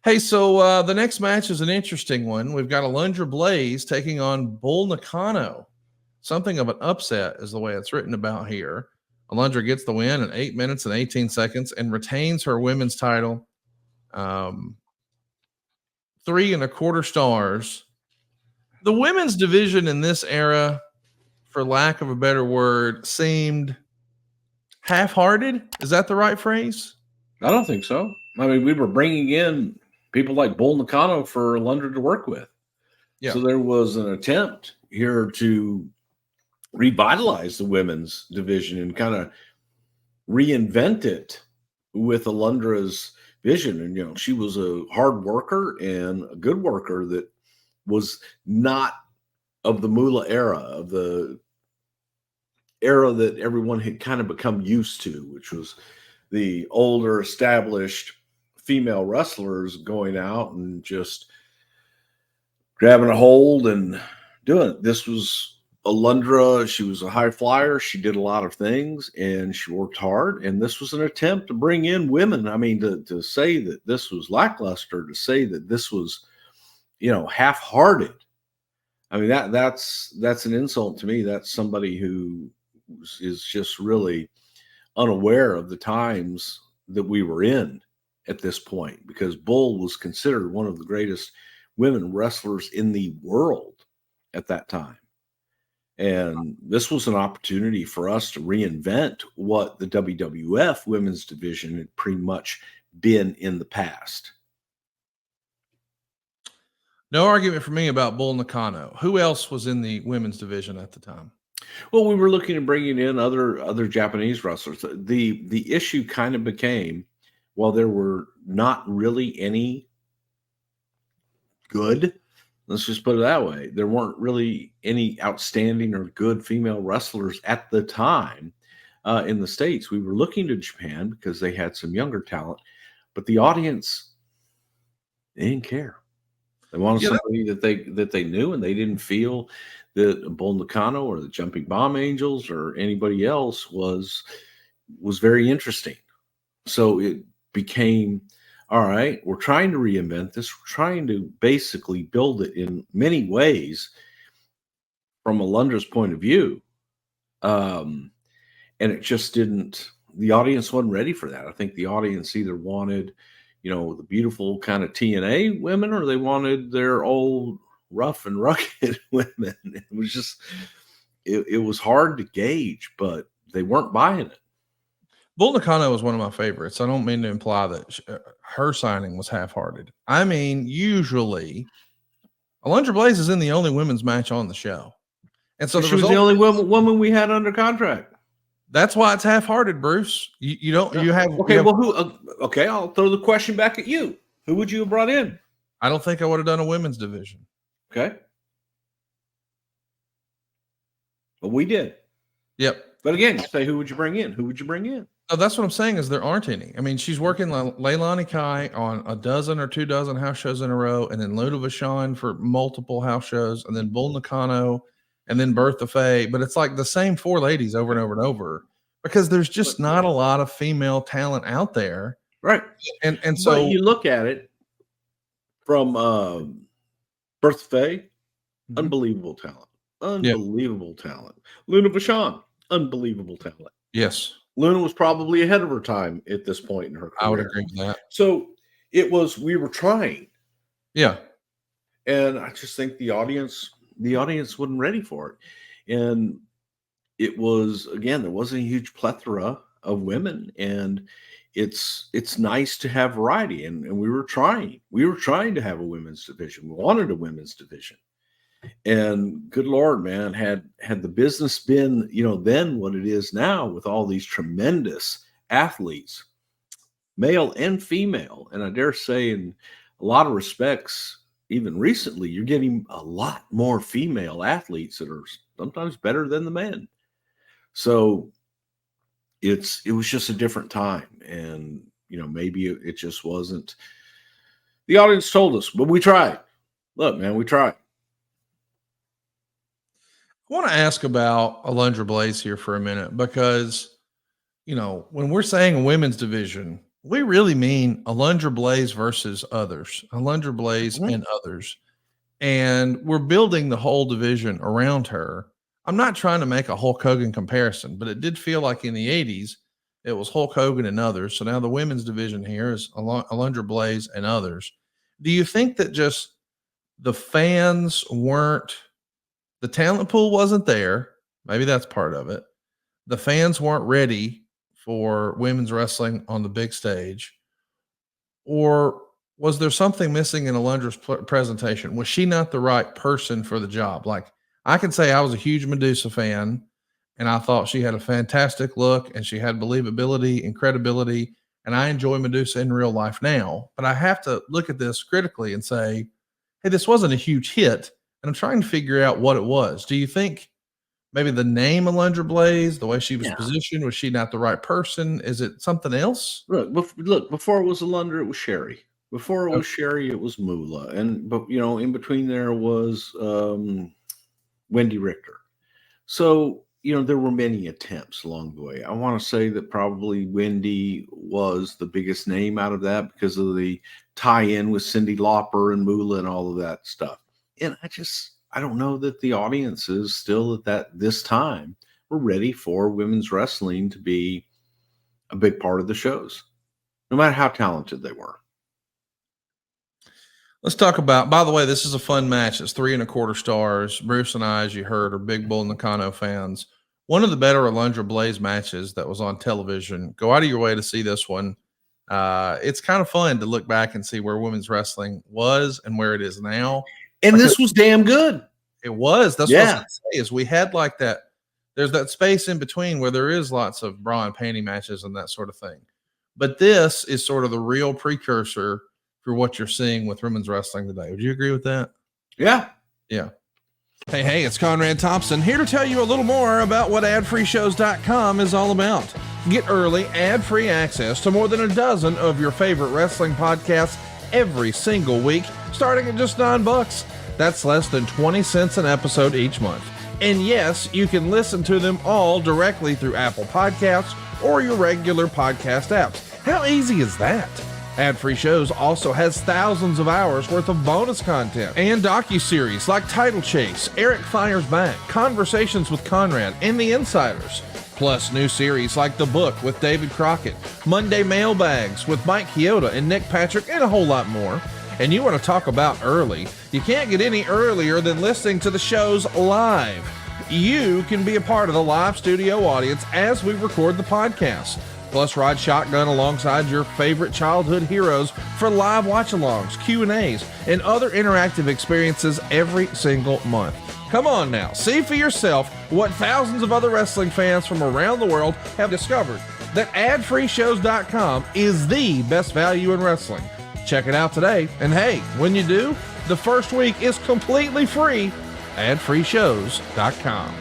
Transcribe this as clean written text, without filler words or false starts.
Hey, so the next match is an interesting one. We've got Alundra Blayze taking on Bull Nakano. Something of an upset is the way it's written about here. Alundra gets the win in 8 minutes and 18 seconds and retains her women's title. 3.25 stars. The women's division in this era, for lack of a better word, seemed half-hearted. Is that the right phrase? I don't think so. I mean, we were bringing in people like Bull Nakano for Alundra to work with. Yeah. So there was an attempt here to revitalize the women's division and kind of reinvent it with Alundra's vision. And, you know, she was a hard worker and a good worker that was not of the Moolah era, of the era that everyone had kind of become used to, which was the older established female wrestlers going out and just grabbing a hold and doing it. This was Alundra. She was a high flyer. She did a lot of things and she worked hard. And this was an attempt to bring in women. I mean, to say that this was lackluster, to say that this was, you know, half-hearted. I mean, that's an insult to me. That's somebody who is just really unaware of the times that we were in at this point, because Bull was considered one of the greatest women wrestlers in the world at that time. And this was an opportunity for us to reinvent what the WWF women's division had pretty much been in the past. No argument for me about Bull Nakano. Who else was in the women's division at the time? Well, we were looking at bringing in other Japanese wrestlers. The issue kind of became, while there were not really any good, let's just put it that way, there weren't really any outstanding or good female wrestlers at the time in the States. We were looking to Japan because they had some younger talent, but the audience, they didn't care. They wanted somebody that they knew, and they didn't feel that Bull Nakano or the Jumping Bomb Angels or anybody else was very interesting. So it became, all right, we're trying to reinvent this. We're trying to basically build it in many ways from Alundra's point of view. And it just didn't, the audience wasn't ready for that. I think the audience either wanted, you know, the beautiful kind of TNA women, or they wanted their old rough and rugged women. It was just, it was hard to gauge, but they weren't buying it. Bull Nakano was one of my favorites. I don't mean to imply that her signing was half-hearted. I mean, usually Alundra Blayze is in the only women's match on the show. And so she was the only woman we had under contract. That's why it's half-hearted, Bruce. You don't, you have. Okay, you have, well, who? Okay, I'll throw the question back at you. Who would you have brought in? I don't think I would have done a women's division. Okay. But we did. Yep. But again, say, who would you bring in? Who would you bring in? Oh, that's what I'm saying, is there aren't any. I mean, she's working Leilani Kai on a dozen or 2 dozen house shows in a row, and then Luda Vachon for multiple house shows, and then Bull Nakano, and then Bertha Faye. But it's like the same 4 ladies over and over and over, because there's just not a lot of female talent out there. Right. And so but you look at it from Bertha Faye, unbelievable talent. Unbelievable talent. Luna Vachon, unbelievable talent. Yes. Luna was probably ahead of her time at this point in her career. I would agree with that. So it was, we were trying. Yeah. And I just think the audience wasn't ready for it. And it was, again, there wasn't a huge plethora of women, and it's nice to have variety. And we were trying to have a women's division. We wanted a women's division. And good Lord, man, had the business been, you know, then what it is now, with all these tremendous athletes, male and female, and I dare say in a lot of respects, even recently, you're getting a lot more female athletes that are sometimes better than the men. So it was just a different time. And, you know, maybe it just wasn't, the audience told us, but we tried. Look, man, we tried. I want to ask about Alundra Blayze here for a minute, because, you know, when we're saying a women's division, We really mean Alundra Blayze versus others, Alundra Blayze Mhm. and others. And we're building the whole division around her. I'm not trying to make a Hulk Hogan comparison, but it did feel like in the 80s, it was Hulk Hogan and others. So now the women's division here is Alundra Blayze and others. Do you think that just the fans weren't, the talent pool wasn't there? Maybe that's part of it. The fans weren't ready for women's wrestling on the big stage. Or was there something missing in Alundra's presentation? Was she not the right person for the job? Like, I can say I was a huge Medusa fan, and I thought she had a fantastic look and she had believability and credibility. And I enjoy Medusa in real life now, but I have to look at this critically and say, hey, this wasn't a huge hit. And I'm trying to figure out what it was. Do you think maybe the name Alundra Blayze, the way she was positioned, was she not the right person? Is it something else? Look, before it was Alundra, it was Sherry. Before it was Sherry, it was Moolah. But in between there was Wendy Richter. So, there were many attempts along the way. I want to say that probably Wendy was the biggest name out of that because of the tie-in with Cyndi Lauper and Moolah and all of that stuff. And I don't know that the audiences still at this time were ready for women's wrestling to be a big part of the shows, no matter how talented they were. Let's talk about, by the way, this is a fun match. It's 3 1/4 stars. Bruce and I, as you heard, are big Bull Nakano fans. One of the better Alundra Blayze matches that was on television. Go out of your way to see this one. It's kind of fun to look back and see where women's wrestling was and where it is now. And this was damn good. It was. That's what I was going to say, is we had like that. There's that space in between where there is lots of bra and panty matches and that sort of thing. But this is sort of the real precursor for what you're seeing with women's wrestling today. Would you agree with that? Yeah. Yeah. Hey, it's Conrad Thompson here to tell you a little more about what adfreeshows.com is all about. Get early, ad-free access to more than a dozen of your favorite wrestling podcasts every single week, starting at just $9. That's less than 20 cents an episode each month. And yes, you can listen to them all directly through Apple Podcasts or your regular podcast apps. How easy is that? Ad-free shows also has thousands of hours worth of bonus content and docuseries like Title Chase, Eric Fires Back, Conversations with Conrad, and The Insiders. Plus new series like The Book with David Crockett, Monday Mailbags with Mike Chioda and Nick Patrick, and a whole lot more. And you want to talk about early? You can't get any earlier than listening to the shows live. You can be a part of the live studio audience as we record the podcast. Plus, ride shotgun alongside your favorite childhood heroes for live watch-alongs, Q&As, and other interactive experiences every single month. Come on now, see for yourself what thousands of other wrestling fans from around the world have discovered, that adfreeshows.com is the best value in wrestling. Check it out today, and hey, when you do, the first week is completely free. adfreeshows.com.